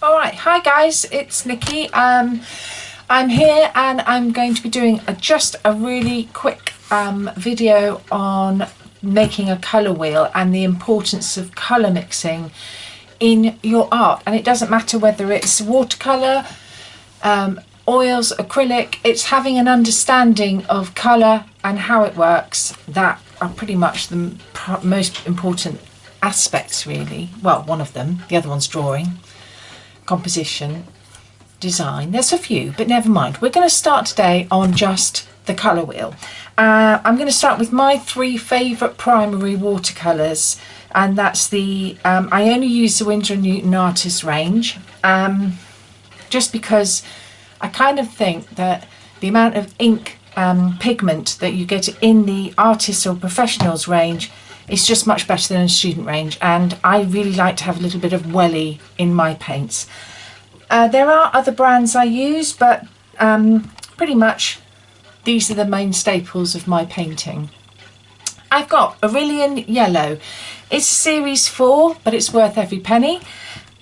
All right, hi guys, it's Nikki. I'm here and I'm going to be doing just a really quick video on making a colour wheel and the importance of colour mixing in your art. And it doesn't matter whether it's watercolour, oils, acrylic, it's having an understanding of colour and how it works that are pretty much the most important aspects really. Well, one of them, the other one's drawing. Composition, design, there's a few, but never mind. We're going to start today on just the colour wheel. I'm going to start with my three favourite primary watercolours, and that's the, I only use the Winsor & Newton Artist range, just because I kind of think that the amount of ink pigment that you get in the artist or professionals range it's just much better than a student range, and I really like to have a little bit of welly in my paints. There are other brands I use, but pretty much these are the main staples of my painting. I've got Aureolin Yellow. It's series 4, but it's worth every penny.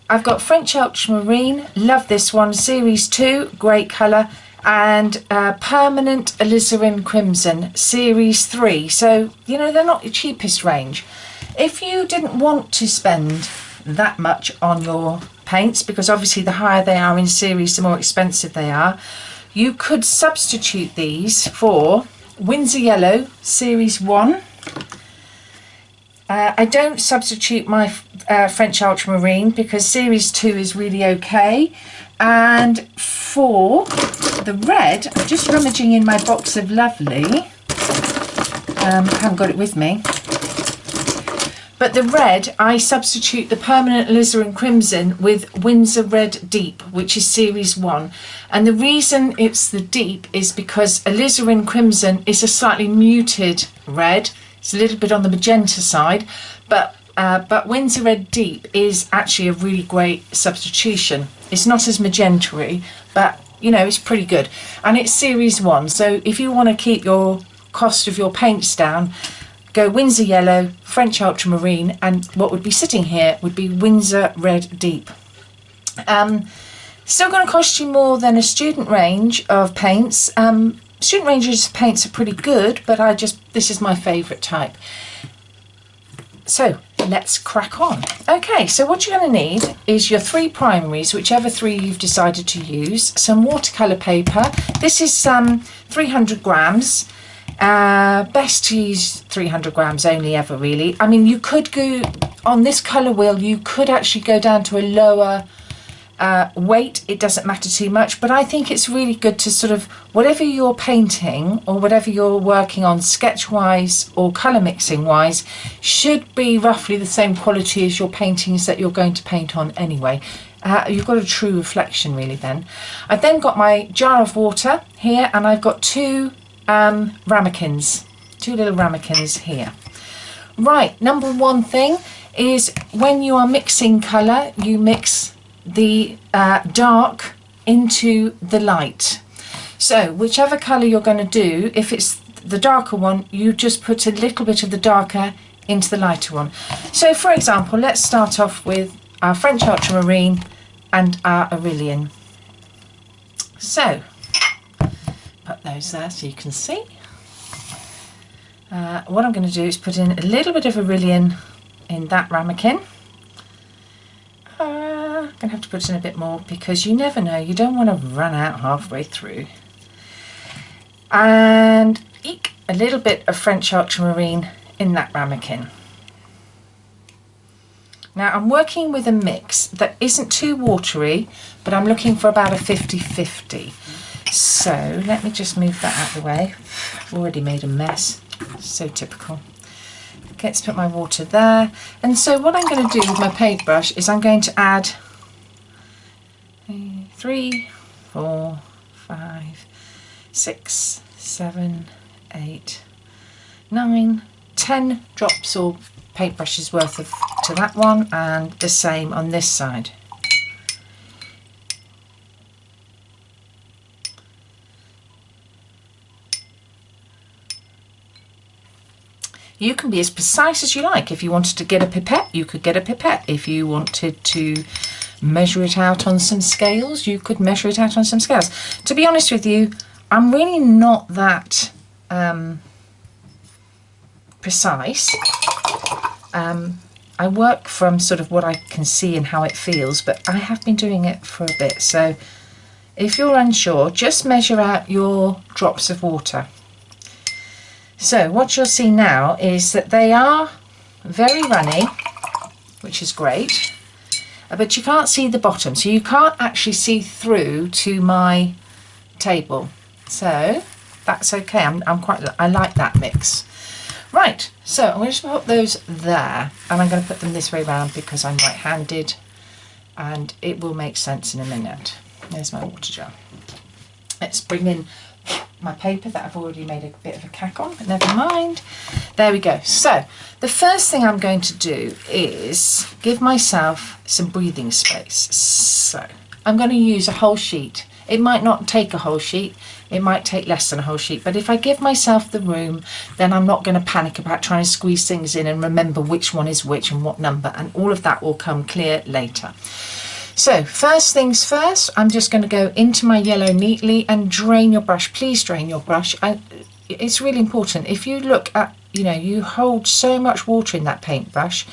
I've got French Ultramarine, love this one, series 2, great colour. And Permanent Alizarin Crimson series 3, so you know they're not your cheapest range. If you didn't want to spend that much on your paints, because obviously the higher they are in series the more expensive they are, you could substitute these for Winsor Yellow series 1. I don't substitute my French Ultramarine because series 2 is really okay. And for the red, I'm just rummaging in my box of Lovely. I haven't got it with me. But the red, I substitute the Permanent Alizarin Crimson with Winsor Red Deep, which is series 1. And the reason it's the deep is because Alizarin Crimson is a slightly muted red. It's a little bit on the magenta side, but Winsor Red Deep is actually a really great substitution. It's not as magenta-y, but you know, it's pretty good. And it's series 1, so if you want to keep your cost of your paints down, go Winsor Yellow, French Ultramarine, and what would be sitting here would be Winsor Red Deep. Still going to cost you more than a student range of paints. Student ranges of paints are pretty good, but this is my favourite type. So let's crack on. Okay, so what you're going to need is your 3 primaries, whichever 3 you've decided to use, some watercolour paper. This is 300 grams. Best to use 300 grams only ever really. I mean, you could go on this colour wheel, you could actually go down to a lower weight, it doesn't matter too much, but I think it's really good to sort of, whatever you're painting or whatever you're working on sketch wise or colour mixing wise, should be roughly the same quality as your paintings that you're going to paint on anyway. You've got a true reflection really then. I've then got my jar of water here, and I've got 2 ramekins, 2 little ramekins here. Right, number 1 thing is when you are mixing colour, you mix the dark into the light. So whichever colour you're going to do, if it's the darker one, you just put a little bit of the darker into the lighter one. So for example, let's start off with our French Ultramarine and our Aureolin. So put those there so you can see. What I'm going to do is put in a little bit of Aureolin in that ramekin. I'm going to have to put in a bit more because you never know, you don't want to run out halfway through. And eek, a little bit of French Ultramarine in that ramekin. Now I'm working with a mix that isn't too watery, but I'm looking for about a 50-50. So let me just move that out of the way. I've already made a mess, so typical. Okay, let's put my water there. And so what I'm going to do with my paintbrush is I'm going to add 3, 4, 5, 6, 7, 8, 9, 10 drops or paintbrushes worth of to that one, and the same on this side. You can be as precise as you like. If you wanted to get a pipette, you could get a pipette. If you wanted to measure it out on some scales. You could measure it out on some scales. To be honest with you, I'm really not that precise. I work from sort of what I can see and how it feels, but I have been doing it for a bit. So if you're unsure, just measure out your drops of water. So what you'll see now is that they are very runny, which is great, but you can't see the bottom, so you can't actually see through to my table. So that's okay. I like that mix. Right, so I'm going to put those there, and I'm going to put them this way round because I'm right-handed, and it will make sense in a minute. There's my water jar. Let's bring in my paper that I've already made a bit of a cack on, but never mind. There we go. So the first thing I'm going to do is give myself some breathing space. So I'm going to use a whole sheet. It might not take a whole sheet, it might take less than a whole sheet, but if I give myself the room, then I'm not going to panic about trying to squeeze things in and remember which one is which and what number, and all of that will come clear later. So first things first, I'm just going to go into my yellow neatly and drain your brush. Please drain your brush. It's really important. If you look at, you hold so much water in that paintbrush.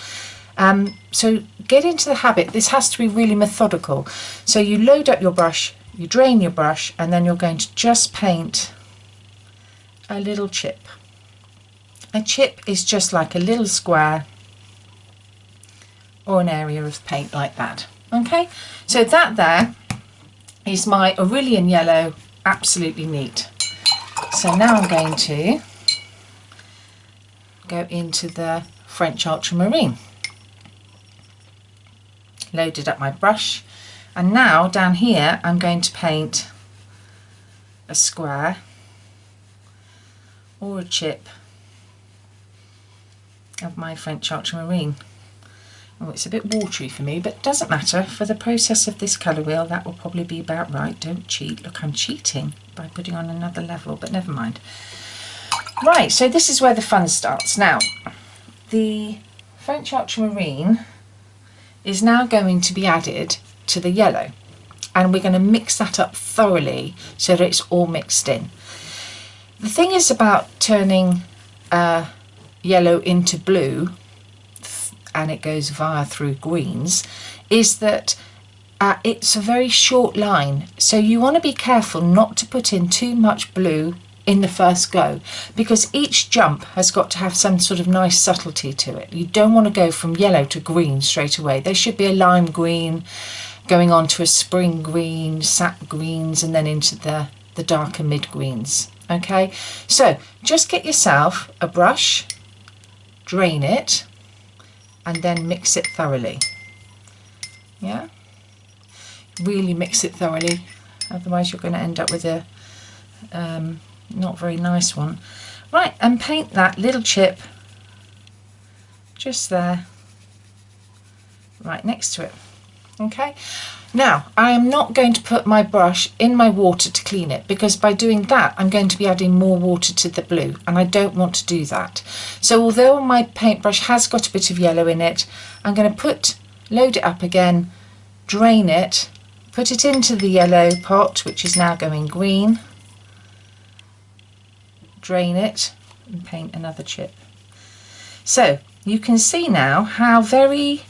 So get into the habit. This has to be really methodical. So you load up your brush, you drain your brush, and then you're going to just paint a little chip. A chip is just like a little square or an area of paint like that. Okay, so that there is my Aureolin yellow, absolutely neat. So now I'm going to go into the French Ultramarine. Loaded up my brush, and now down here I'm going to paint a square or a chip of my French Ultramarine. Oh, it's a bit watery for me, but it doesn't matter. For the process of this colour wheel, that will probably be about right. Don't cheat. Look, I'm cheating by putting on another level, but never mind. Right, so this is where the fun starts. Now, the French Ultramarine is now going to be added to the yellow, and we're going to mix that up thoroughly so that it's all mixed in. The thing is about turning yellow into blue, and it goes through greens, is that it's a very short line, so you want to be careful not to put in too much blue in the first go, because each jump has got to have some sort of nice subtlety to it. You don't want to go from yellow to green straight away. There should be a lime green going on to a spring green, sap greens, and then into the darker mid greens. Okay, so just get yourself a brush, drain it, and then mix it thoroughly. Yeah, really mix it thoroughly, otherwise you're going to end up with a not very nice one. Right, and paint that little chip just there, right next to it. Okay, now I am not going to put my brush in my water to clean it, because by doing that I'm going to be adding more water to the blue, and I don't want to do that. So although my paintbrush has got a bit of yellow in it, I'm going to load it up again, drain it, put it into the yellow pot, which is now going green, drain it, and paint another chip. So you can see now how very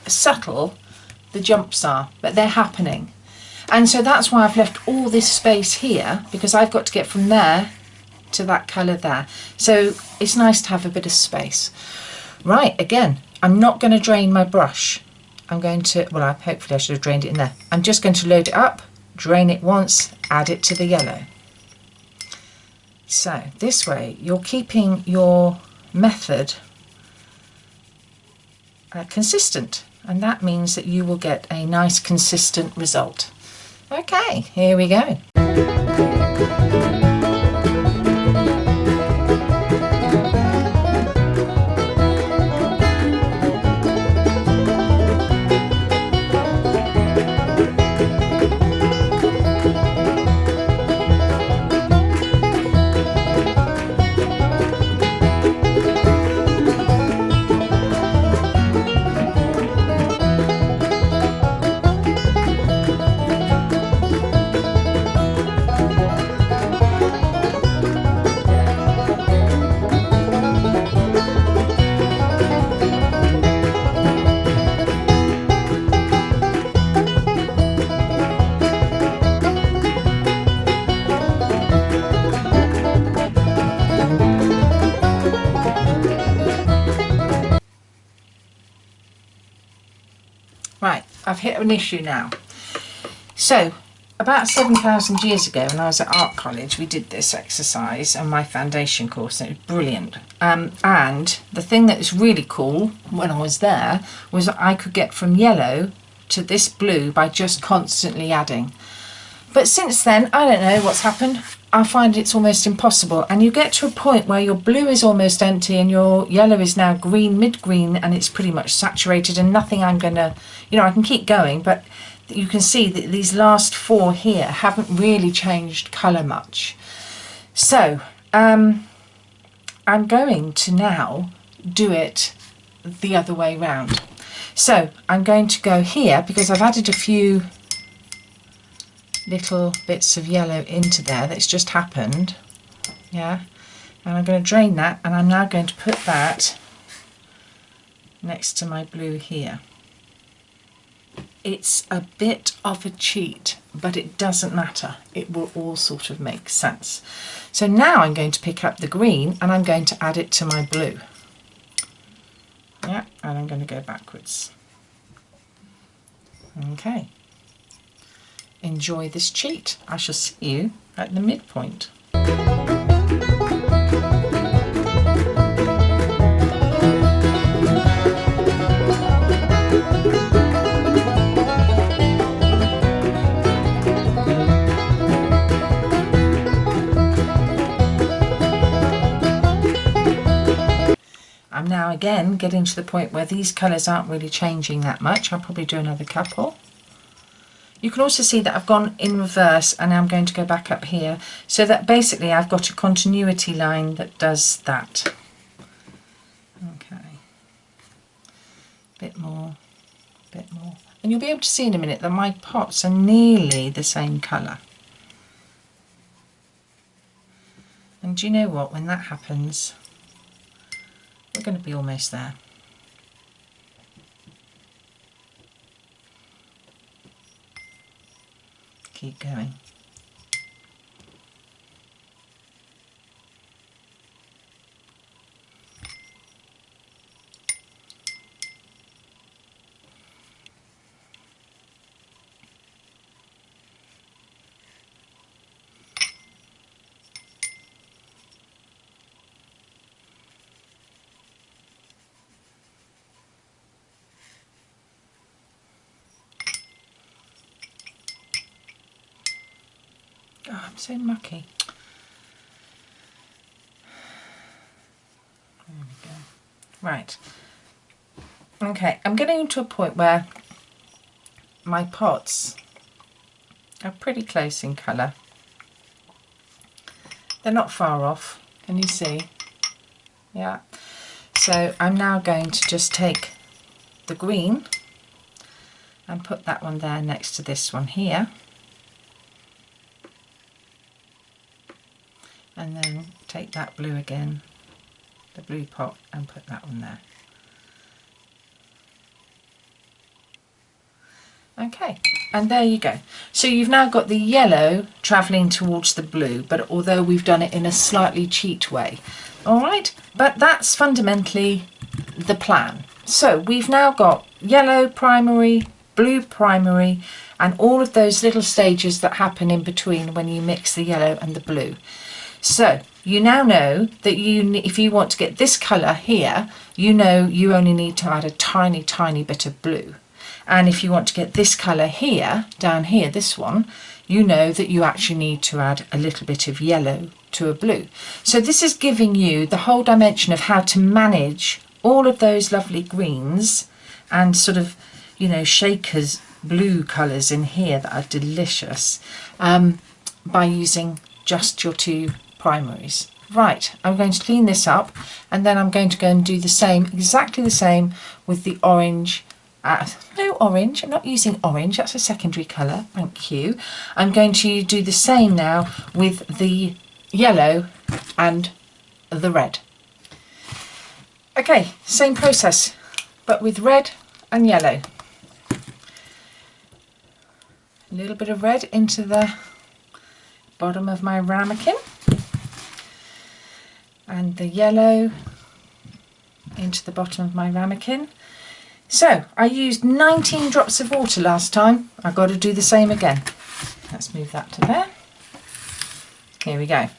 subtle the jumps are, but they're happening, and so that's why I've left all this space here, because I've got to get from there to that colour there, so it's nice to have a bit of space. Right, again, I'm not going to drain my brush. I'm going to, well, hopefully I should have drained it in there. I'm just going to load it up, drain it once, add it to the yellow. So this way you're keeping your method consistent, and that means that you will get a nice consistent result. Okay, here we go. Right, I've hit an issue now. So, about 7,000 years ago when I was at art college, we did this exercise on my foundation course, and it was brilliant. And the thing that was really cool when I was there was that I could get from yellow to this blue by just constantly adding. But since then, I don't know what's happened. I find it's almost impossible, and you get to a point where your blue is almost empty and your yellow is now green, mid-green, and it's pretty much saturated, and nothing I'm gonna, you know, I can keep going, but you can see that these last 4 here haven't really changed colour much. So I'm going to now do it the other way round. So I'm going to go here because I've added a few little bits of yellow into there that's just happened, yeah, and I'm going to drain that, and I'm now going to put that next to my blue here. It's a bit of a cheat, but it doesn't matter, it will all sort of make sense. So now I'm going to pick up the green and I'm going to add it to my blue, yeah, and I'm going to go backwards. Okay. Enjoy this cheat. I shall see you at the midpoint. I'm now again getting to the point where these colours aren't really changing that much. I'll probably do another couple. You can also see that I've gone in reverse, and I'm going to go back up here, so that basically I've got a continuity line that does that. Okay, bit more, bit more. And you'll be able to see in a minute that my pots are nearly the same colour. And do you know what, when that happens, we're going to be almost there. Keep going. Oh, I'm so mucky. There we go. Right. Okay, I'm getting to a point where my pots are pretty close in colour. They're not far off, can you see? Yeah. So I'm now going to just take the green and put that one there next to this one here. And then take that blue again, the blue pot, and put that one there. Okay, and there you go. So you've now got the yellow travelling towards the blue, but although we've done it in a slightly cheat way. All right, but that's fundamentally the plan. So we've now got yellow primary, blue primary, and all of those little stages that happen in between when you mix the yellow and the blue. So you now know that if you want to get this colour here, you know you only need to add a tiny, tiny bit of blue. And if you want to get this colour here, down here, this one, you know that you actually need to add a little bit of yellow to a blue. So this is giving you the whole dimension of how to manage all of those lovely greens and sort of, you know, shakers blue colours in here that are delicious by using just your 2 primaries. Right, I'm going to clean this up, and then I'm going to go and do the same, exactly the same with the orange. No orange, I'm not using orange, that's a secondary colour, thank you. I'm going to do the same now with the yellow and the red. Okay, same process, but with red and yellow. A little bit of red into the bottom of my ramekin, and the yellow into the bottom of my ramekin. So I used 19 drops of water last time. I've got to do the same again. Let's move that to there. Here we go.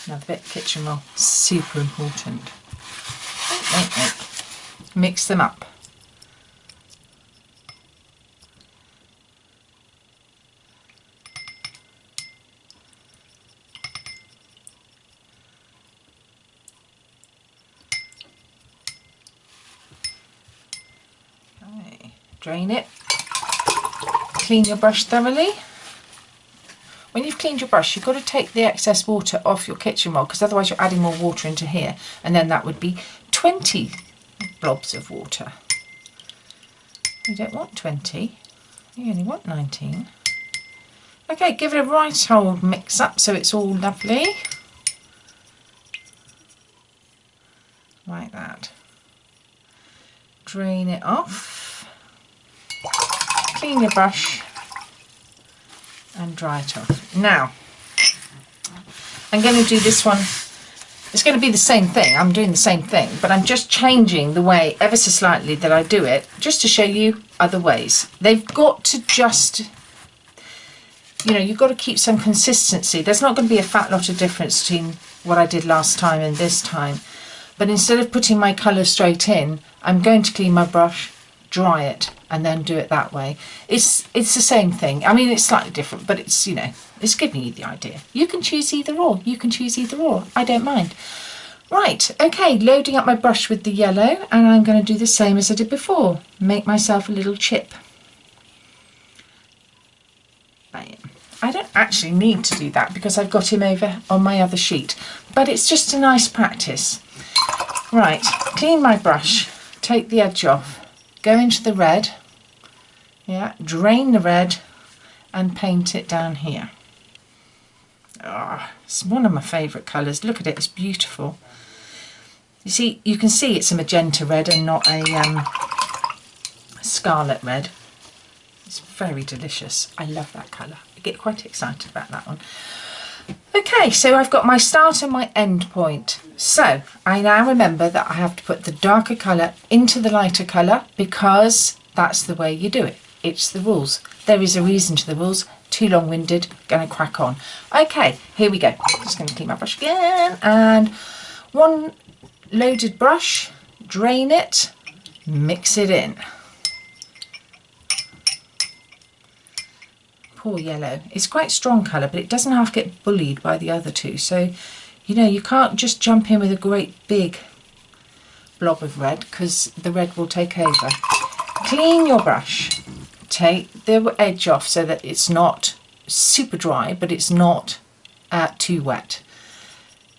Another bit of kitchen roll, super important. Mix them up. Okay. Drain it. Clean your brush thoroughly. When you've cleaned your brush, you've got to take the excess water off your kitchen roll, because otherwise you're adding more water into here, and then that would be 20 blobs of water. You don't want 20, you only want 19. Okay, give it a right old mix up so it's all lovely. Like that. Drain it off. Clean your brush. And dry it off. Now, I'm going to do this one. It's going to be the same thing. I'm doing the same thing, but I'm just changing the way ever so slightly that I do it, just to show you other ways. They've got to just, you know, you've got to keep some consistency. There's not going to be a fat lot of difference between what I did last time and this time. But instead of putting my colour straight in, I'm going to clean my brush, dry it, and then do it that way. It's the same thing. I mean, it's slightly different, but it's, you know, it's giving you the idea. You can choose either or. You can choose either or. I don't mind. Right, okay, loading up my brush with the yellow, and I'm going to do the same as I did before. Make myself a little chip. Bam. I don't actually need to do that because I've got him over on my other sheet, but it's just a nice practice. Right, clean my brush, take the edge off, go into the red, yeah, drain the red and paint it down here. It's one of my favourite colours. Look at it, it's beautiful. You see, you can see it's a magenta red and not a scarlet red. It's very delicious. I love that colour. I get quite excited about that one. Okay, so I've got my start and my end point. So I now remember that I have to put the darker colour into the lighter colour because that's the way you do it. It's the rules. There is a reason to the rules. Too long-winded, gonna crack on. Okay, here we go. Just gonna clean my brush again, and one loaded brush, drain it, mix it in. Poor yellow. It's quite strong colour, but it doesn't have to get bullied by the other two. So, you know, you can't just jump in with a great big blob of red because the red will take over. Clean your brush. Take the edge off so that it's not super dry, but it's not too wet.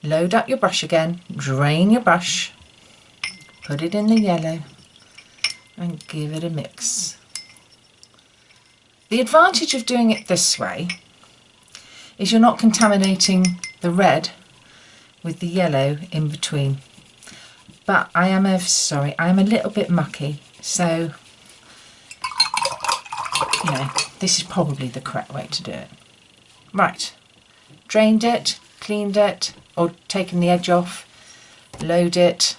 Load up your brush again, drain your brush, put it in the yellow and give it a mix. The advantage of doing it this way is you're not contaminating the red with the yellow in between. But I am a little bit mucky, so you know, this is probably the correct way to do it. Right, drained it, cleaned it, or taken the edge off, load it,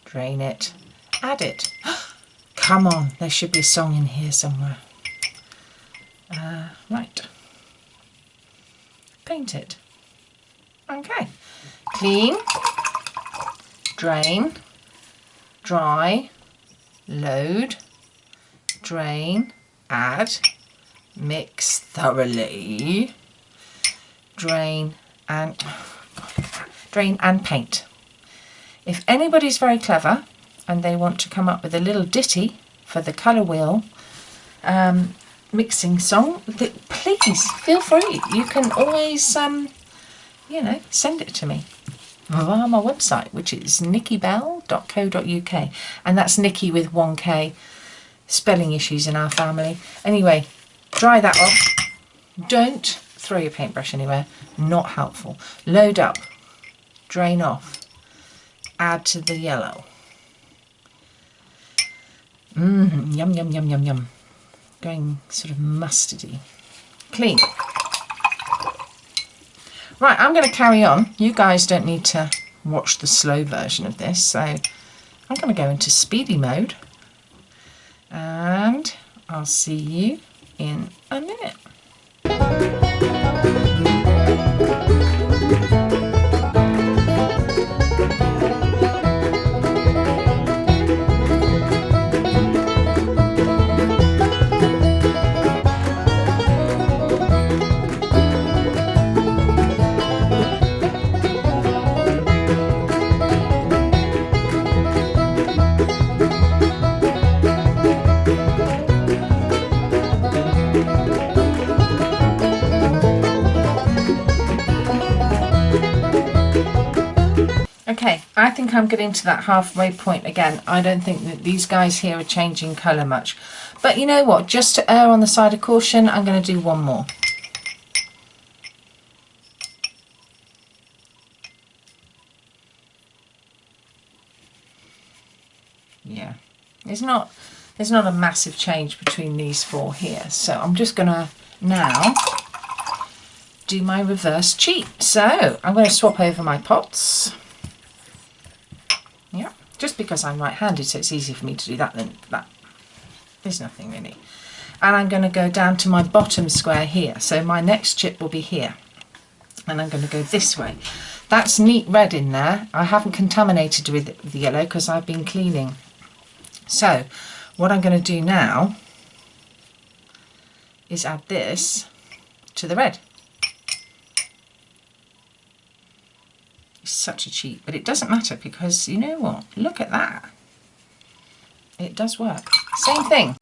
drain it, add it. Come on, there should be a song in here somewhere. Right, paint it. Okay, clean, drain, dry, load, drain, add, mix thoroughly, drain and paint. If anybody's very clever and they want to come up with a little ditty for the colour wheel mixing song, please feel free. You can always you know, send it to me via my website, which is nickybell.co.uk, and that's Nikki with 1K. Spelling issues in our family. Anyway, dry that off. Don't throw your paintbrush anywhere. Not helpful. Load up. Drain off. Add to the yellow. Yum, yum, yum, yum, yum. Going sort of mustardy. Clean. Right, I'm going to carry on. You guys don't need to watch the slow version of this, so I'm going to go into speedy mode. And I'll see you in a minute. Okay, I think I'm getting to that halfway point again. I don't think that these guys here are changing colour much. But you know what, just to err on the side of caution, I'm going to do one more. Yeah, there's not a massive change between these four here. So I'm just going to now do my reverse cheat. So I'm going to swap over my pots. Yeah, just because I'm right-handed, so it's easy for me to do that than that. There's nothing really. And I'm going to go down to my bottom square here. So my next chip will be here. And I'm going to go this way. That's neat red in there. I haven't contaminated with the yellow because I've been cleaning. So what I'm going to do now is add this to the red. Such a cheat, but it doesn't matter because you know what, look at that, it does work. Same thing.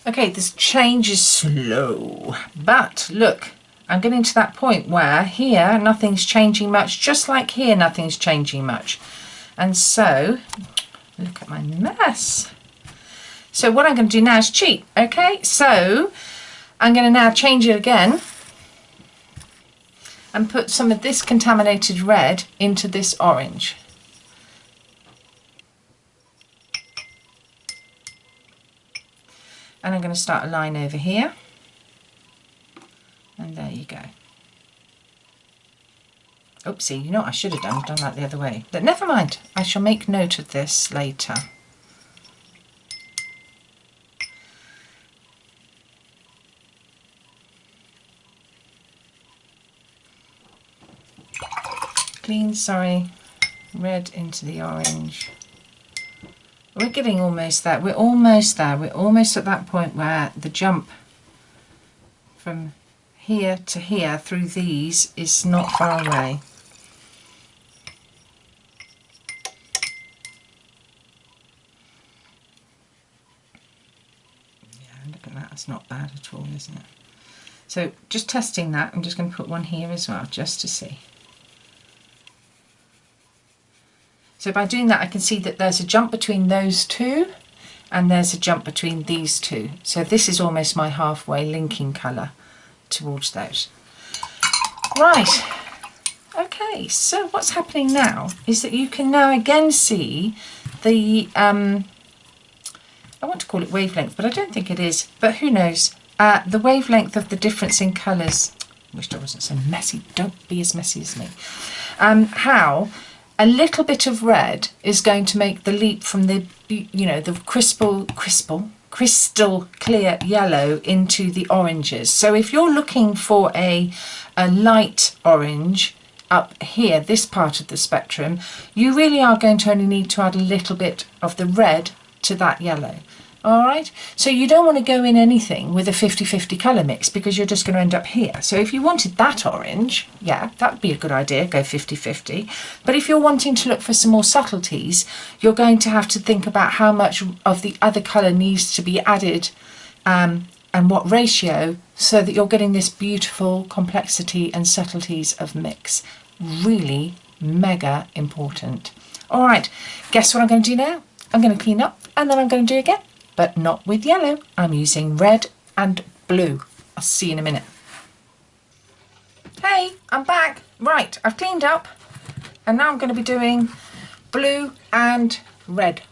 Okay, this change is slow, but look, I'm getting to that point where here nothing's changing much, just like here nothing's changing much. And so, look at my mess. So what I'm going to do now is cheat, okay? So I'm going to now change it again and put some of this contaminated red into this orange. And I'm going to start a line over here. And there you go. Oopsie, you know what I should have done that the other way. But never mind, I shall make note of this later. Clean, sorry, red into the orange. We're getting almost there. We're almost there. We're almost at that point where the jump from here to here through these is not far away. Yeah, look at that. That's not bad at all, isn't it? So just testing that, I'm just going to put one here as well, just to see. So by doing that, I can see that there's a jump between those two and there's a jump between these two. So this is almost my halfway linking colour towards those. Right, okay, so what's happening now is that you can now again see the I want to call it wavelength, but I don't think it is, but who knows. The wavelength of the difference in colours. I wish I wasn't so messy. Don't be as messy as me. How a little bit of red is going to make the leap from the, you know, the crystal clear yellow into the oranges. So if you're looking for a light orange up here, this part of the spectrum, you really are going to only need to add a little bit of the red to that yellow. All right, so you don't want to go in anything with a 50-50 colour mix because you're just going to end up here. So if you wanted that orange, yeah, that would be a good idea, go 50-50. But if you're wanting to look for some more subtleties, you're going to have to think about how much of the other colour needs to be added and what ratio, so that you're getting this beautiful complexity and subtleties of mix. Really mega important. All right, guess what I'm going to do now? I'm going to clean up and then I'm going to do it again. But not with yellow. I'm using red and blue. I'll see you in a minute. Hey, I'm back. Right, I've cleaned up and now I'm going to be doing blue and red.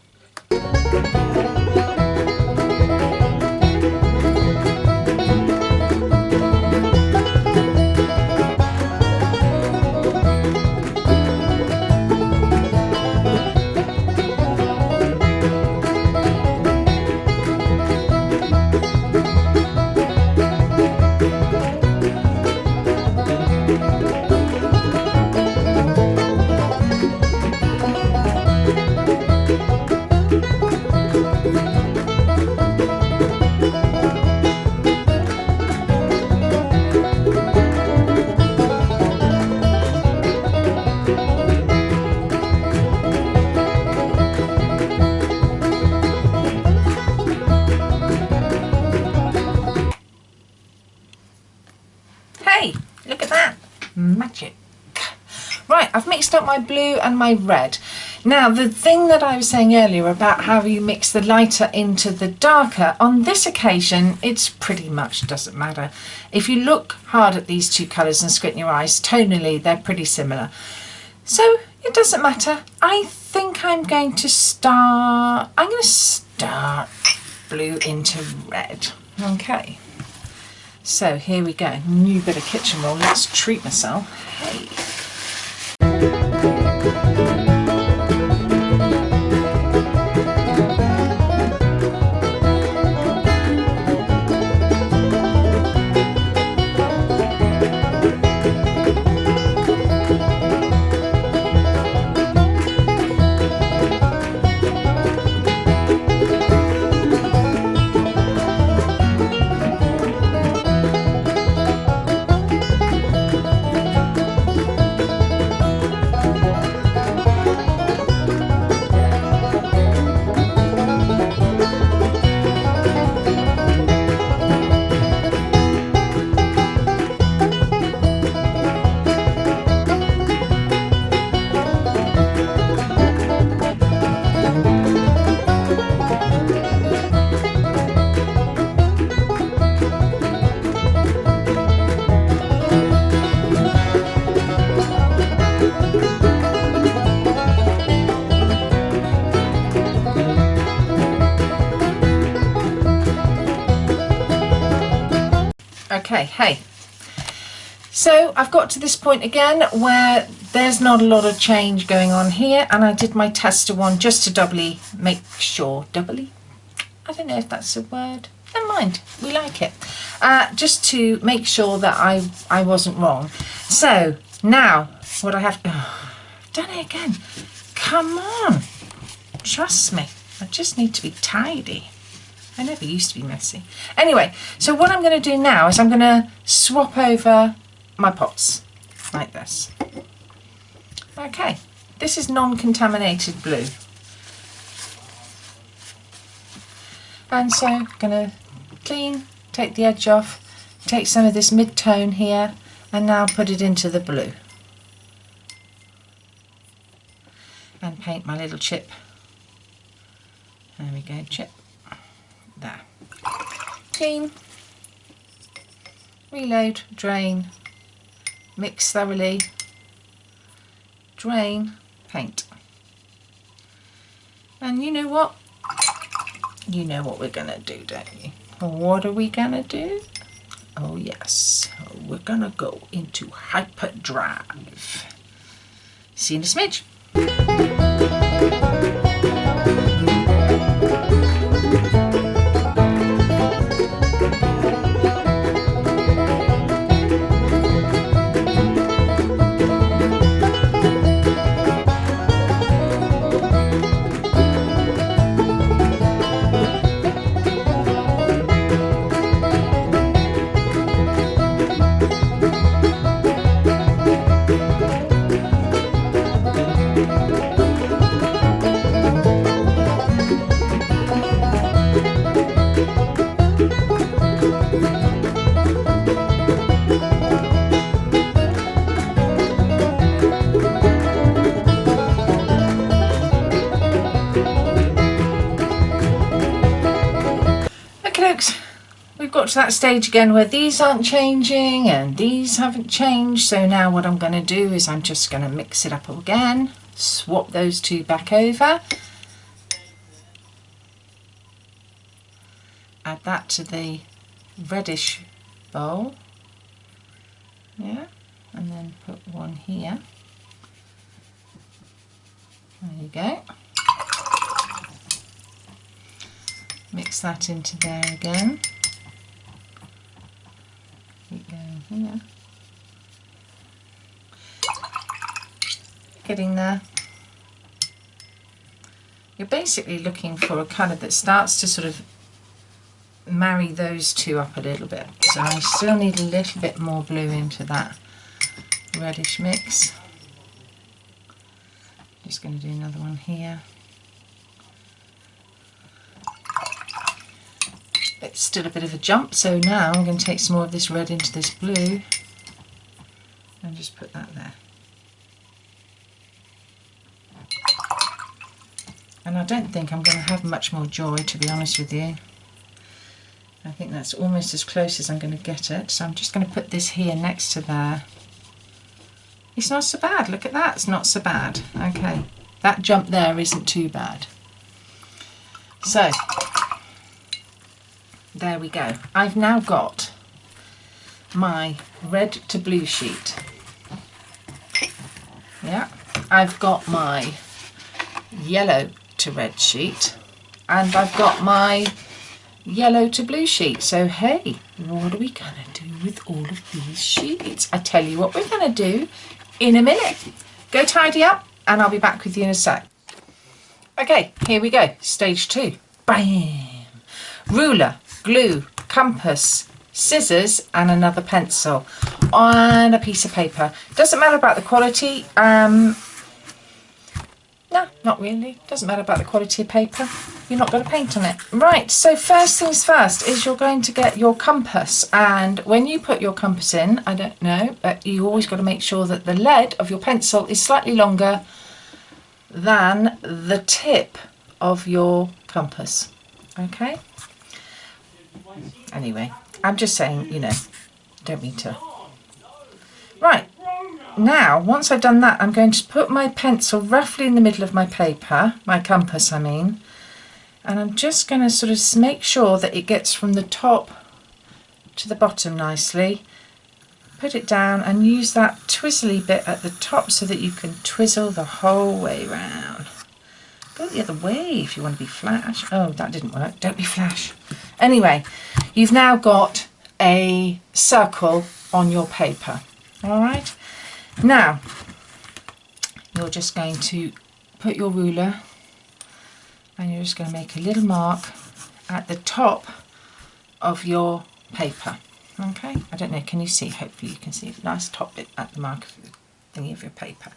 Magic. Right, I've mixed up my blue and my red. Now, the thing that I was saying earlier about how you mix the lighter into the darker, on this occasion, it's pretty much doesn't matter. If you look hard at these two colours and squint your eyes, tonally, they're pretty similar. So, it doesn't matter. I think I'm going to start blue into red. Okay. So here we go, new bit of kitchen roll, let's treat myself. Hey. Okay, hey, so I've got to this point again where there's not a lot of change going on here, and I did my tester one just to doubly make sure, I don't know if that's a word, never mind, we like it, just to make sure that I wasn't wrong. So now what I have, I've done it again, come on, trust me, I just need to be tidy. I never used to be messy. Anyway, so what I'm going to do now is I'm going to swap over my pots like this. Okay, this is non-contaminated blue. And so I'm going to clean, take the edge off, take some of this mid-tone here, and now put it into the blue. And paint my little chip. There we go, chip. There. Clean, reload, drain, mix thoroughly, drain, paint. And you know what? You know what we're gonna do, don't you? What are we gonna do? Oh yes, we're gonna go into hyperdrive. See you in a smidge. We've got to that stage again where these aren't changing and these haven't changed. So now what I'm going to do is I'm just going to mix it up again, swap those two back over, add that to the reddish bowl, yeah, and then put one here. There you go. Mix that into there again. Keep going here. Getting there. You're basically looking for a colour that starts to sort of marry those two up a little bit. So I still need a little bit more blue into that reddish mix. Just going to do another one here. It's still a bit of a jump, so now I'm going to take some more of this red into this blue and just put that there. And I don't think I'm going to have much more joy, to be honest with you. I think that's almost as close as I'm going to get it, so I'm just going to put this here next to there. It's not so bad, look at that, it's not so bad. Okay, that jump there isn't too bad. So, there we go. I've now got my red to blue sheet. Yeah, I've got my yellow to red sheet, and I've got my yellow to blue sheet. So hey, what are we gonna do with all of these sheets? I tell you what we're gonna do in a minute. Go tidy up and I'll be back with you in a sec. Okay, here we go. Stage 2. Bam! Ruler, glue, compass, scissors and another pencil on a piece of paper. Doesn't matter about the quality. No, not really. Doesn't matter about the quality of paper. You're not going to paint on it. Right, so first things first is you're going to get your compass, and when you put your compass in, I don't know, but you always got to make sure that the lead of your pencil is slightly longer than the tip of your compass. Okay? Anyway, I'm just saying, you know, don't mean to. Right. Now, once I've done that, I'm going to put my pencil roughly in the middle of my paper, my compass I mean, and I'm just going to sort of make sure that it gets from the top to the bottom nicely. Put it down and use that twizzly bit at the top so that you can twizzle the whole way round. Go the other way if you want to be flash. Oh, that didn't work. Don't be flash. Anyway, you've now got a circle on your paper. All right. Now, you're just going to put your ruler and you're just going to make a little mark at the top of your paper. Okay, I don't know, can you see? Hopefully you can see a nice top bit at the mark of the thingy of your paper.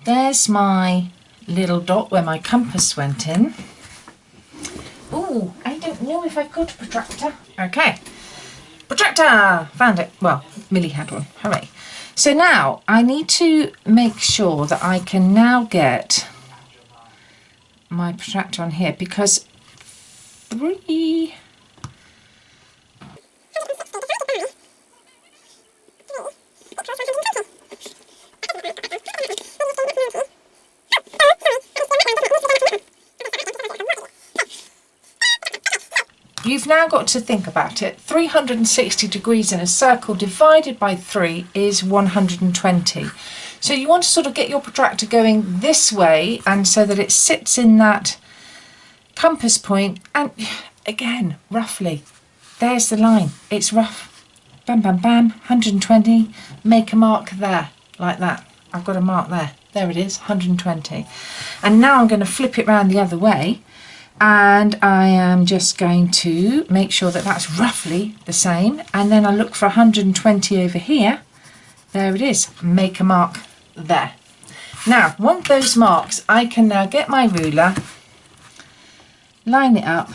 There's my little dot where my compass went in. Ooh, I don't know if I've got a protractor. Okay, protractor! Found it. Well, Millie had one. Hooray. So now I need to make sure that I can now get my protractor on here because 3... you've now got to think about it. 360 degrees in a circle divided by 3 is 120. So you want to sort of get your protractor going this way, and so that it sits in that compass point, and again, roughly, there's the line. It's rough. Bam, bam, bam, 120. Make a mark there, like that. I've got a mark there. There it is, 120. And now I'm going to flip it round the other way, and I am just going to make sure that that's roughly the same, and then I look for 120 over here. There it is. Make a mark there. Now, once those marks, I can now get my ruler, line it up,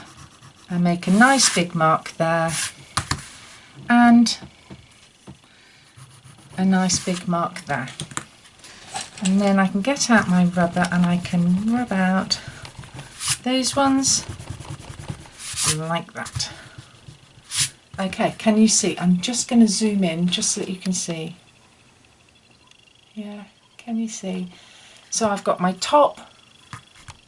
and make a nice big mark there, and a nice big mark there. And then I can get out my rubber and I can rub out those ones like that. Okay, can you see? I'm just going to zoom in just so that you can see. Yeah, can you see? So I've got my top,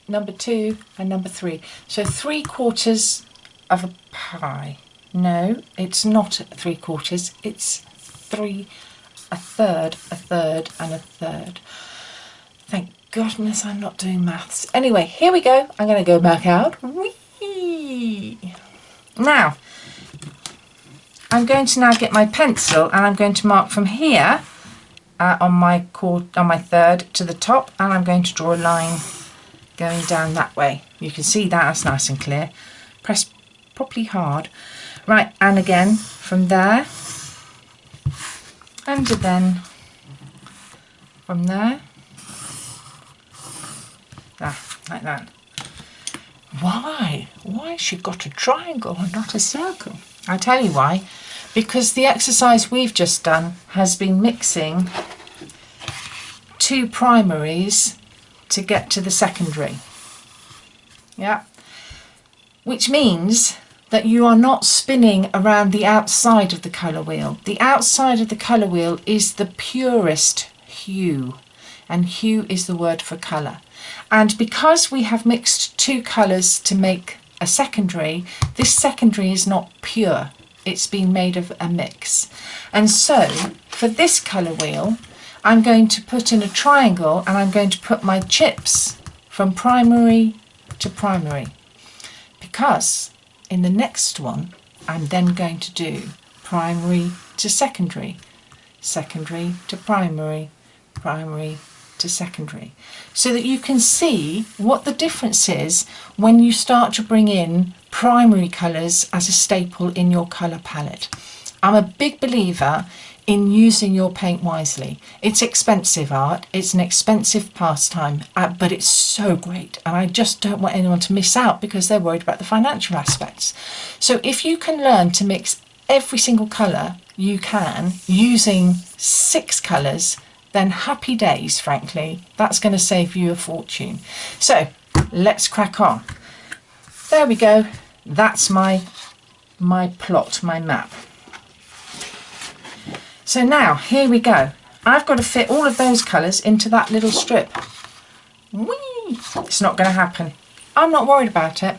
number 2 and number 3. So 3/4 of a pie. No, it's not 3/4, it's 3, a third, and a third. Thank goodness I'm not doing maths. Anyway, here we go. I'm going to go back out. Whee! Now, I'm going to now get my pencil, and I'm going to mark from here on my third to the top, and I'm going to draw a line going down that way. You can see that, that's nice and clear. Press properly hard. Right, and again from there, and then from there, like that. Why has she got a triangle and not a circle? I'll tell you why. Because the exercise we've just done has been mixing 2 primaries to get to the secondary. Yeah. Which means that you are not spinning around the outside of the colour wheel. The outside of the colour wheel is the purest hue, and hue is the word for colour. And because we have mixed 2 colours to make a secondary, this secondary is not pure. It's been made of a mix. And so for this colour wheel, I'm going to put in a triangle, and I'm going to put my chips from primary to primary, because in the next one I'm then going to do primary to secondary, secondary to primary, primary to secondary, so that you can see what the difference is when you start to bring in primary colours as a staple in your colour palette. I'm a big believer in using your paint wisely. It's expensive art, it's an expensive pastime, but it's so great, and I just don't want anyone to miss out because they're worried about the financial aspects. So if you can learn to mix every single colour you can using 6 colours, then happy days, frankly. That's going to save you a fortune. So let's crack on. There we go. That's my plot, my map. So now, here we go. I've got to fit all of those colours into that little strip. Whee! It's not going to happen. I'm not worried about it,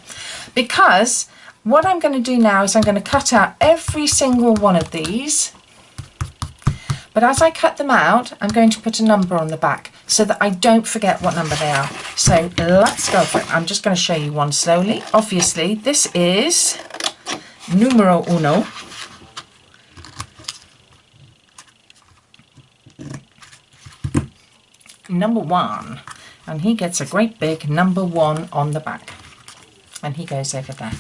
because what I'm going to do now is I'm going to cut out every single one of these. But as I cut them out, I'm going to put a number on the back so that I don't forget what number they are. So let's go for it. I'm just going to show you one slowly. Obviously, this is numero uno. Number 1. And he gets a great big number 1 on the back. And he goes over there.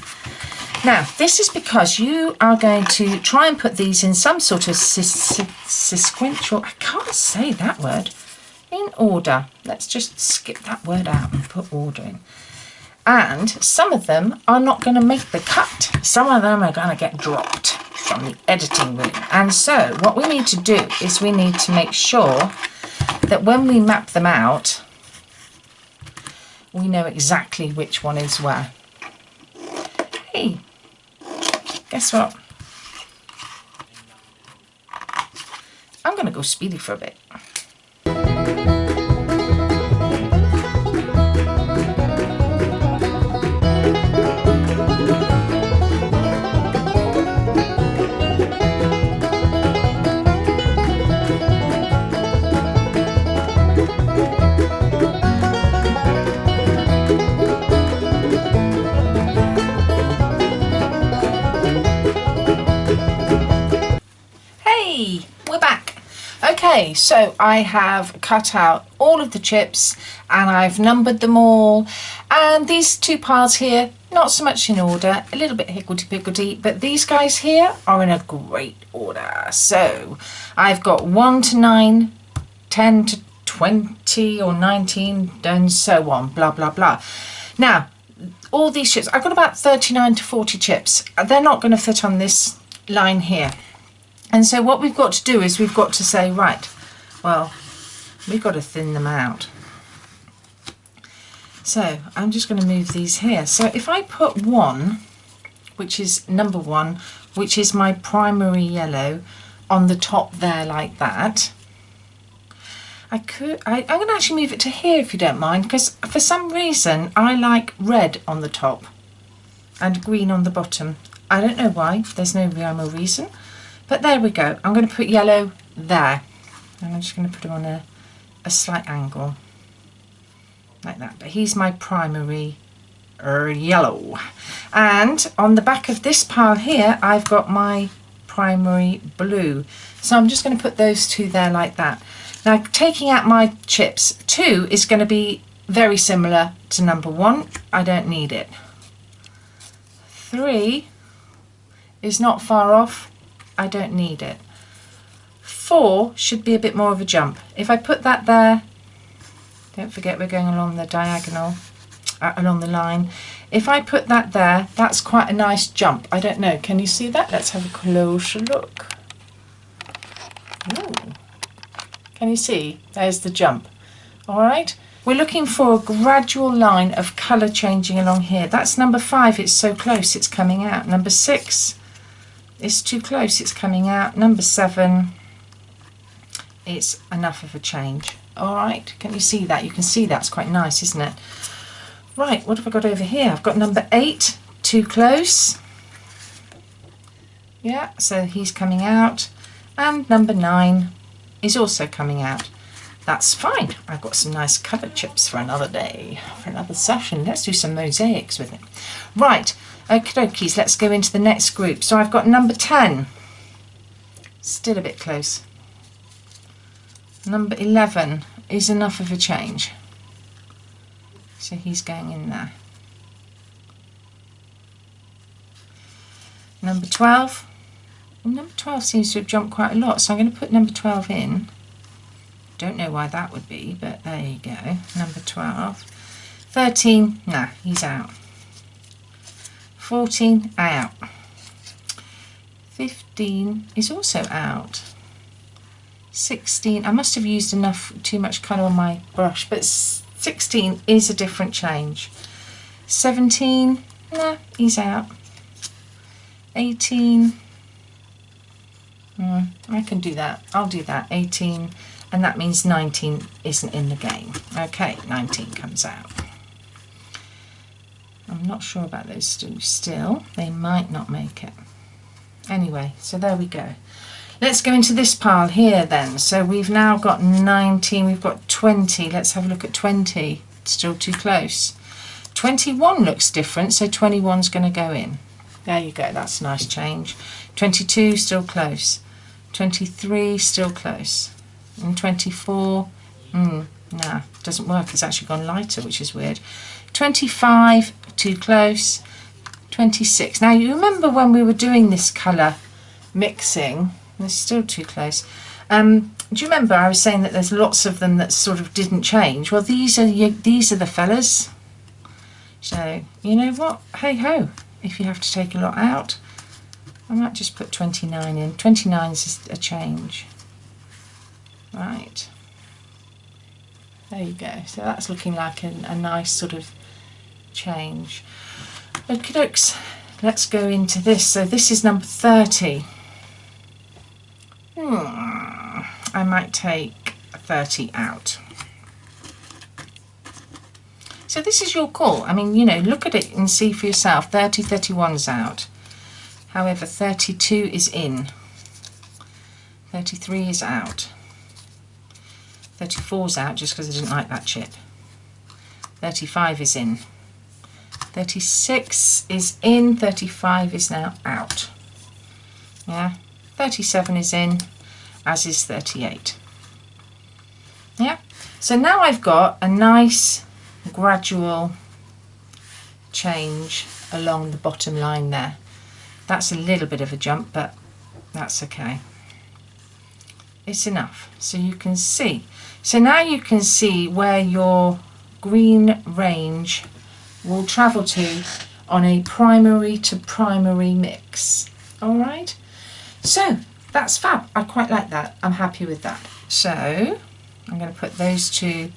Now, this is because you are going to try and put these in some sort of sequential, I can't say that word, in order. Let's just skip that word out and put order in. And some of them are not going to make the cut. Some of them are going to get dropped from the editing room. And so what we need to do is we need to make sure that when we map them out, we know exactly which one is where. Hey, guess what? I'm going to go speedy for a bit. Okay, so I have cut out all of the chips and I've numbered them all, and these two piles here, not so much in order, a little bit higgledy-piggledy, but these guys here are in a great order. So I've got 1 to 9, 10 to 20 or 19 and so on, blah blah blah. Now all these chips, I've got about 39 to 40 chips. They're not going to fit on this line here. And so what we've got to do is we've got to say, right, well, we've got to thin them out. So I'm just going to move these here. So if I put 1, which is number 1, which is my primary yellow, on the top there like that, I'm going to actually move it to here if you don't mind, because for some reason I like red on the top and green on the bottom. I don't know why, there's no rhyme or reason. But there we go. I'm going to put yellow there. And I'm just going to put him on a slight angle. Like that. But he's my primary yellow. And on the back of this pile here, I've got my primary blue. So I'm just going to put those two there like that. Now, taking out my chips, 2 is going to be very similar to number 1. I don't need it. 3 is not far off. I don't need it. 4 should be a bit more of a jump. If I put that there, don't forget we're going along the diagonal, along the line. If I put that there, that's quite a nice jump. I don't know, can you see that? Let's have a closer look. Ooh. Can you see? There's the jump. All right. We're looking for a gradual line of colour changing along here. That's number 5. It's so close, it's coming out. Number 6. It's too close, it's coming out. Number 7, it's enough of a change. All right, can you see that? You can see that's quite nice, isn't it? Right, what have I got over here? I've got number 8, too close. Yeah, so he's coming out. And number 9 is also coming out. That's fine. I've got some nice colour chips for another day, for another session. Let's do some mosaics with it. Right. Okie dokies, let's go into the next group. So I've got number 10, still a bit close. Number 11 is enough of a change. So he's going in there. Number 12. Number 12 seems to have jumped quite a lot, so I'm going to put number 12 in. Don't know why that would be, but there you go. Number 12. 13, nah, he's out. 14, out. 15 is also out. 16, I must have used too much colour on my brush, but 16 is a different change. 17, nah, he's out. 18, I can do that. I'll do that. 18, and that means 19 isn't in the game. Okay, 19 comes out. I'm not sure about those two still. They might not make it. Anyway, so there we go. Let's go into this pile here then. So we've now got 19, we've got 20. Let's have a look at 20. Still too close. 21 looks different, so 21's going to go in. There you go, that's a nice change. 22, still close. 23, still close. And 24, nah, doesn't work. It's actually gone lighter, which is weird. 25, too close. 26. Now you remember when we were doing this colour mixing, it's still too close. Do you remember I was saying that there's lots of them that sort of didn't change? Well, these are the fellas. So you know what? Hey ho! If you have to take a lot out, I might just put 29 in. 29 is a change. Right. There you go. So that's looking like a nice sort of change. Okie dokes. Let's go into this. So this is number 30. I might take 30 out. So this is your call. I mean, you know, look at it and see for yourself. 30, 31's out. However, 32 is in. 33 is out. 34's out just because I didn't like that chip. 35 is in. 36 is in. 35 is now out. Yeah. 37 is in, as is 38. Yeah, so now I've got a nice gradual change along the bottom line there. That's a little bit of a jump, but that's okay. It's enough so you can see. So now you can see where your green range will travel to on a primary to primary mix. All right, so that's fab. I quite like that. I'm happy with that. So I'm going to put those two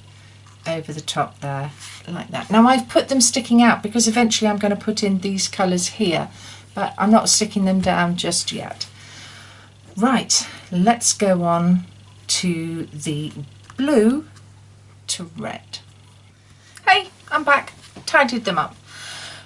over the top there like that. Now I've put them sticking out because eventually I'm going to put in these colours here, but I'm not sticking them down just yet. Right, let's go on to the blue to red. Hey, I'm back, tidied them up.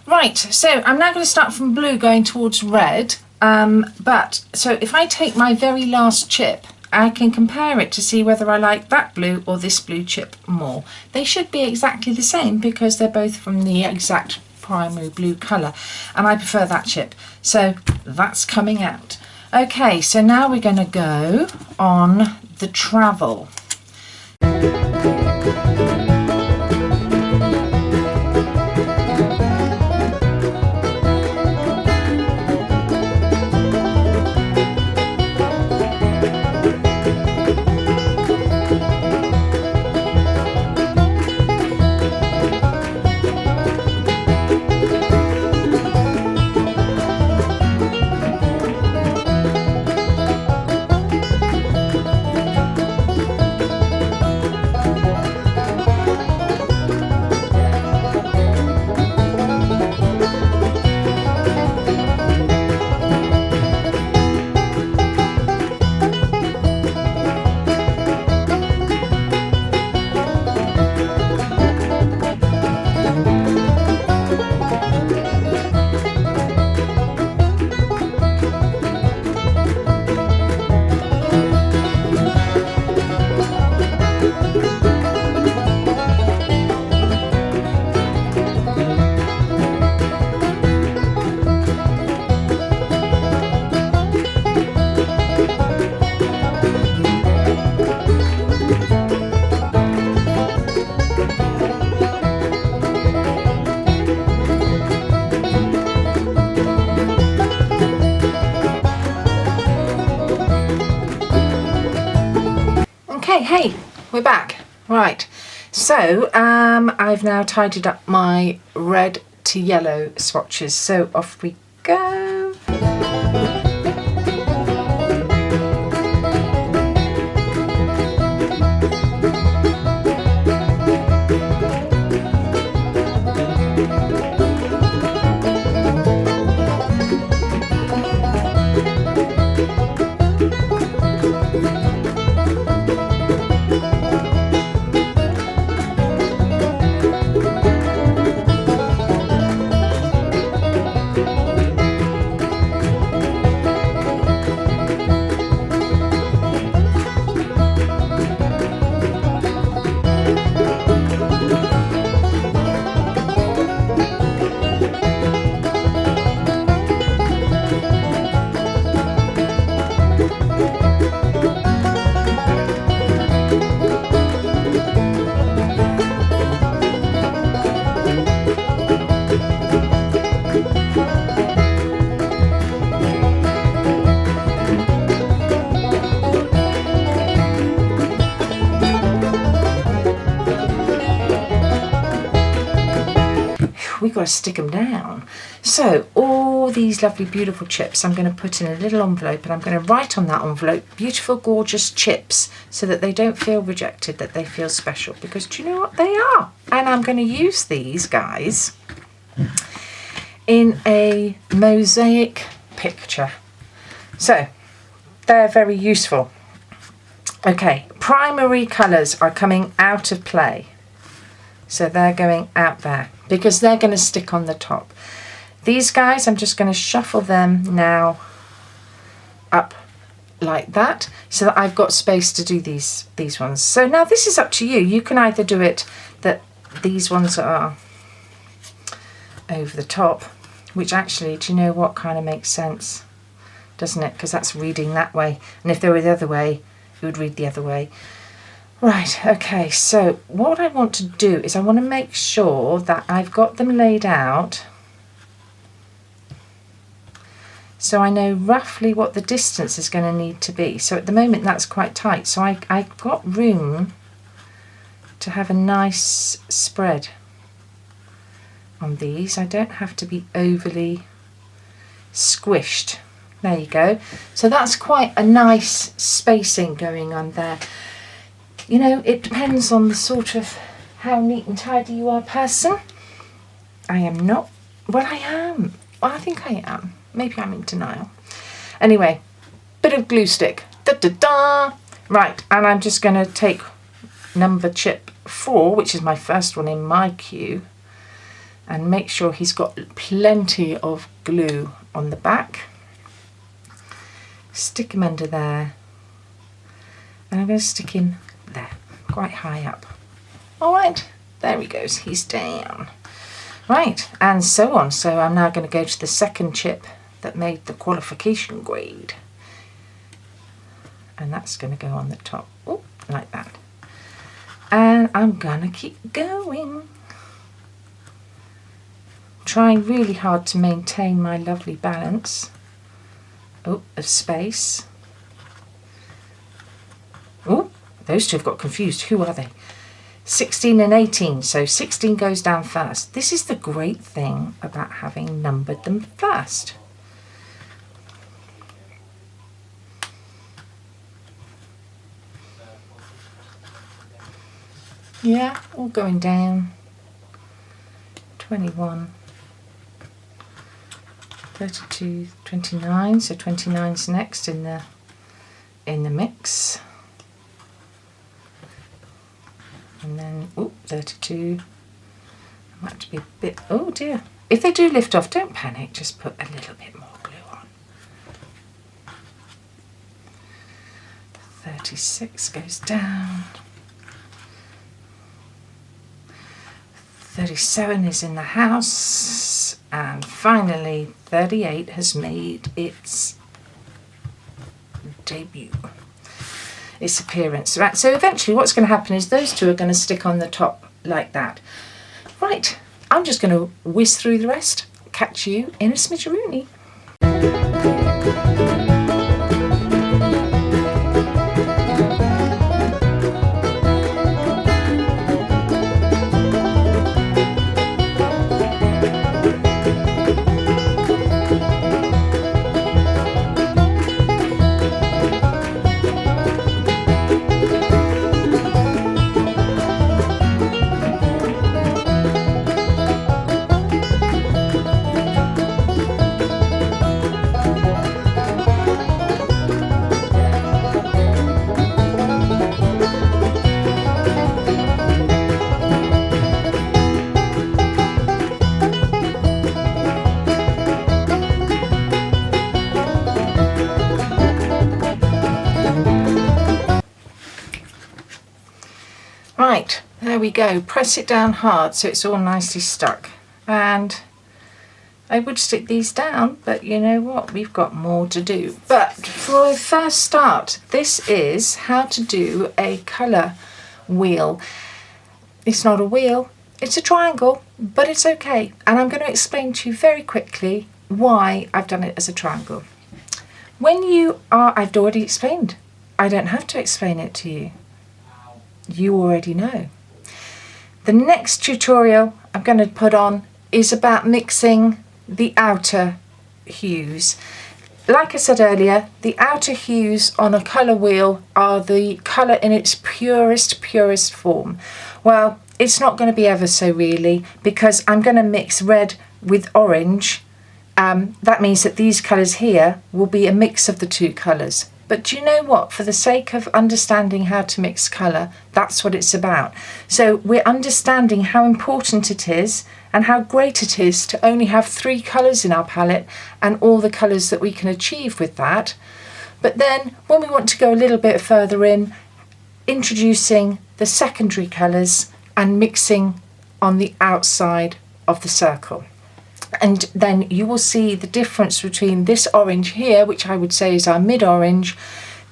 Right, so I'm now going to start from blue going towards red, but so if I take my very last chip, I can compare it to see whether I like that blue or this blue chip more. They should be exactly the same because they're both from the exact primary blue colour, and I prefer that chip. So that's coming out. Okay, so now we're going to go on the travel. Hey, we're back. Right, so I've now tidied up my red to yellow swatches, so off we go. We've got to stick them down. So all these lovely beautiful chips I'm going to put in a little envelope, and I'm going to write on that envelope beautiful gorgeous chips so that they don't feel rejected, that they feel special, because do you know what they are? And I'm going to use these guys in a mosaic picture, so they're very useful. Okay, primary colours are coming out of play, so they're going out there because they're going to stick on the top. These guys, I'm just going to shuffle them now up like that so that I've got space to do these ones. So now this is up to you. You can either do it that these ones are over the top, which actually, do you know what, kind of makes sense, doesn't it? Because that's reading that way, and if they were the other way, it would read the other way. Right, okay, so what I want to do is I want to make sure that I've got them laid out so I know roughly what the distance is going to need to be. So at the moment that's quite tight, so I've got room to have a nice spread on these. I don't have to be overly squished. There you go. So that's quite a nice spacing going on there. You know, it depends on the sort of how neat and tidy you are person. I am not. Well, I am. Well, I think I am. Maybe I'm in denial. Anyway, bit of glue stick. Da da da. Right, and I'm just going to take number chip 4, which is my first one in my queue, and make sure he's got plenty of glue on the back. Stick him under there, and I'm going to stick him there, quite high up. All right, there he goes, he's down. Right, and so on. So I'm now going to go to the second chip that made the qualification grade, and that's going to go on the top. Oh, like that. And I'm going to keep going. Trying really hard to maintain my lovely balance of space. Oh, those two have got confused. Who are they? 16 and 18. So 16 goes down first. This is the great thing about having numbered them first. Yeah, all going down. 21. 32, 29, so 29's next in the mix. And then, 32. I might have to be a bit, oh dear. If they do lift off, don't panic, just put a little bit more glue on. 36 goes down. 37 is in the house, and finally 38 has made its debut, its appearance. Right, so eventually what's going to happen is those two are going to stick on the top like that. Right, I'm just going to whiz through the rest. Catch you in a smidgeroony. Right, there we go. Press it down hard so it's all nicely stuck. And I would stick these down, but you know what? We've got more to do. But for a first start, this is how to do a colour wheel. It's not a wheel, it's a triangle, but it's okay. And I'm going to explain to you very quickly why I've done it as a triangle. When you are, I've already explained. I don't have to explain it to you. You already know. The next tutorial I'm going to put on is about mixing the outer hues. Like I said earlier, the outer hues on a colour wheel are the colour in its purest form. Well, it's not going to be ever so really, because I'm going to mix red with orange. That means that these colours here will be a mix of the two colours. But do you know what? For the sake of understanding how to mix colour, that's what it's about. So we're understanding how important it is and how great it is to only have 3 colours in our palette and all the colours that we can achieve with that. But then when we want to go a little bit further in, introducing the secondary colours and mixing on the outside of the circle. And then you will see the difference between this orange here, which I would say is our mid-orange,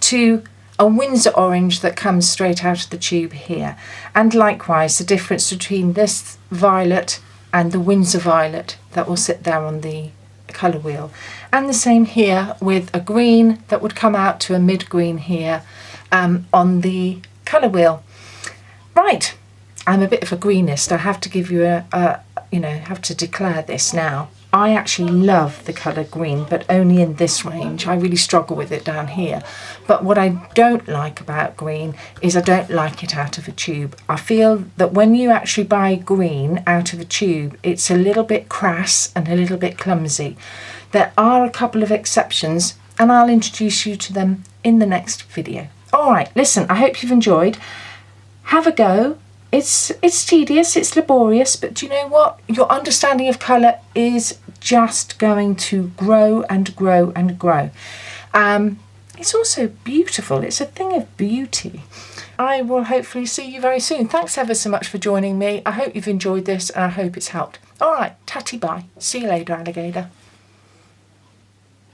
to a Winsor orange that comes straight out of the tube here. And likewise, the difference between this violet and the Winsor violet that will sit there on the colour wheel. And the same here with a green that would come out to a mid-green here on the colour wheel. Right, I'm a bit of a greenist. I have to give you have to declare this now. I actually love the colour green, but only in this range. I really struggle with it down here. But what I don't like about green is I don't like it out of a tube. I feel that when you actually buy green out of a tube, it's a little bit crass and a little bit clumsy. There are a couple of exceptions, and I'll introduce you to them in the next video. All right, listen, I hope you've enjoyed. Have a go. It's tedious, it's laborious, but do you know what? Your understanding of colour is just going to grow and grow and grow. It's also beautiful. It's a thing of beauty. I will hopefully see you very soon. Thanks ever so much for joining me. I hope you've enjoyed this and I hope it's helped. All right, tatty bye. See you later, alligator.